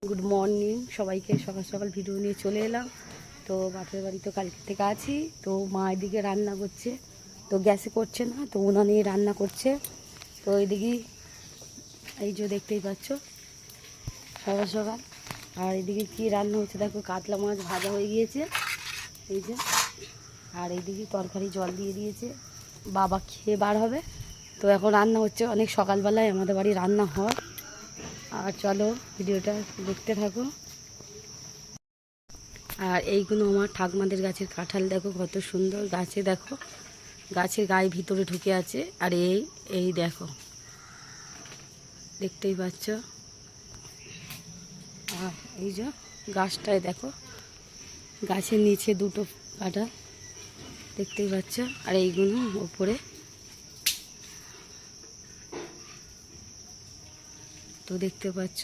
Good morning সবাইকে। সকাল সকাল ভিডিও নিয়ে চলে এলাম। তো বাপের বাড়ি তো কালকে থেকে আছি। তো মা এদিকে রান্না করছে, তো গ্যাসে করছে না, তো উনানে রান্না করছে। তো এইদিকে এই যে দেখতেই পাচ্ছ সকাল সকাল। আর এদিকে কি রান্না হচ্ছে দেখো, কাতলা মাছ ভাজা হয়ে গিয়েছে এই যে। আর এইদিকে তরকারি জল দিয়ে দিয়েছে, বাবা খেয়ে বার হবে। তো এখন রান্না হচ্ছে, অনেক সকালবেলায় আমাদের বাড়ি রান্না হয়। আর চলো ভিডিওটা দেখতে থাকো। আর এইগুলো আমার ঠাকুমাদের গাছের কাঁঠাল, দেখো কত সুন্দর গাছে, দেখো গাছের গায়ে ভিতরে ঢুকে আছে। আর এই দেখো, দেখতেই পাচ্ছ। আর এই যে গাছটায় দেখো, গাছের নিচে দুটো কাঁঠাল দেখতেই পাচ্ছ। আর এইগুলো ওপরে, তো দেখতে পাচ্ছ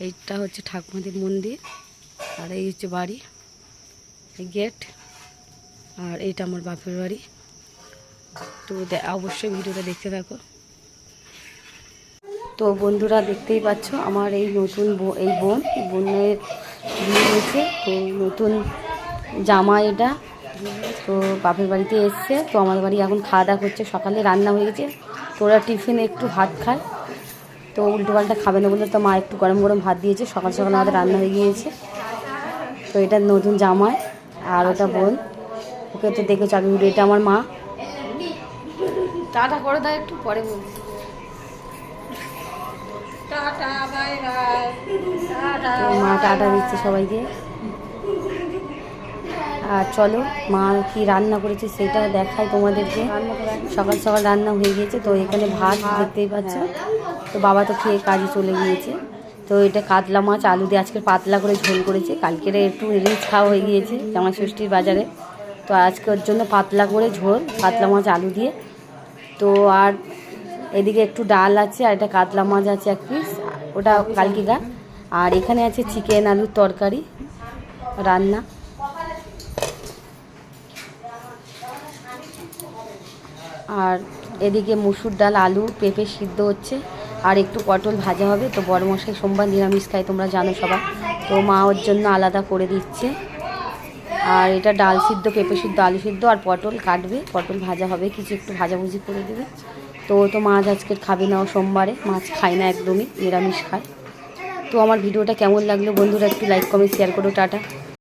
এইটা হচ্ছে ঠাকুমাদের মন্দির। আর এই হচ্ছে বাড়ি, গেট। আর এইটা আমার বাপের বাড়ি। তো অবশ্যই ভিডিওটা দেখতে থাকো। তো বন্ধুরা দেখতেই পাচ্ছ আমার এই নতুন এই বোনের বিয়ে হয়েছে। তো নতুন জামা এটা, তো বাপের বাড়িতে এসছে। তো আমার বাড়ি এখন খাওয়া দাওয়া করছে, সকালে রান্না হয়ে গেছে। তো ওরা টিফিনে একটু ভাত খায়, তো উল্টো পাল্টা খাবে না বলে তো মা একটু গরম গরম ভাত দিয়েছে। সকাল সকাল আমাদের রান্না হয়ে গিয়েছে। তো এটা নতুন জামাই, আর ওটা বোন, ওকে তো দেখেছো আমি। এটা আমার মা। টাটা করে দাও, একটু পরে বলছি। মা টাটা দিচ্ছে সবাইকে। আর চলো মা কি রান্না করেছে সেটা দেখাই তোমাদেরকে। সকাল সকাল রান্না হয়ে গিয়েছে। তো এখানে ভাত দেখতেই পাচ্ছ। তো বাবা তো খেয়ে কাজে চলে গিয়েছে। তো এটা কাতলা মাছ আলু দিয়ে আজকে পাতলা করে ঝোল করেছে। কালকের একটু রিচ খাওয়া হয়ে গিয়েছে জামাই ষষ্ঠীর বাজারে। তো আজকে ওর জন্য পাতলা করে ঝোল, কাতলা মাছ আলু দিয়ে। তো আর এদিকে একটু ডাল আছে, আর এটা কাতলা মাছ আছে এক পিস, ওটা কালকিকার। আর এখানে আছে চিকেন আলুর তরকারি রান্না। আর এদিকে মুসুর ডাল, আলু, পেঁপে সিদ্ধ হচ্ছে। আর একটু পটল ভাজা হবে। তো বড় মশাই সোমবার নিরামিষ খায়, তোমরা জানো সবাই। তো মা ওর জন্য আলাদা করে দিচ্ছে। আর এটা ডাল সিদ্ধ, পেঁপে সিদ্ধ, আলু সিদ্ধ, আর পটল কাটবে, পটল ভাজা হবে, কিছু একটু ভাজাভুজি করে দেবে। তো মাছ আজকে খাবে না, ও সোমবারে মাছ খায় না, একদমই নিরামিষ খায়। তো আমার ভিডিওটা কেমন লাগলো বন্ধুরা একটু লাইক কমেন্ট শেয়ার করো। টাটা।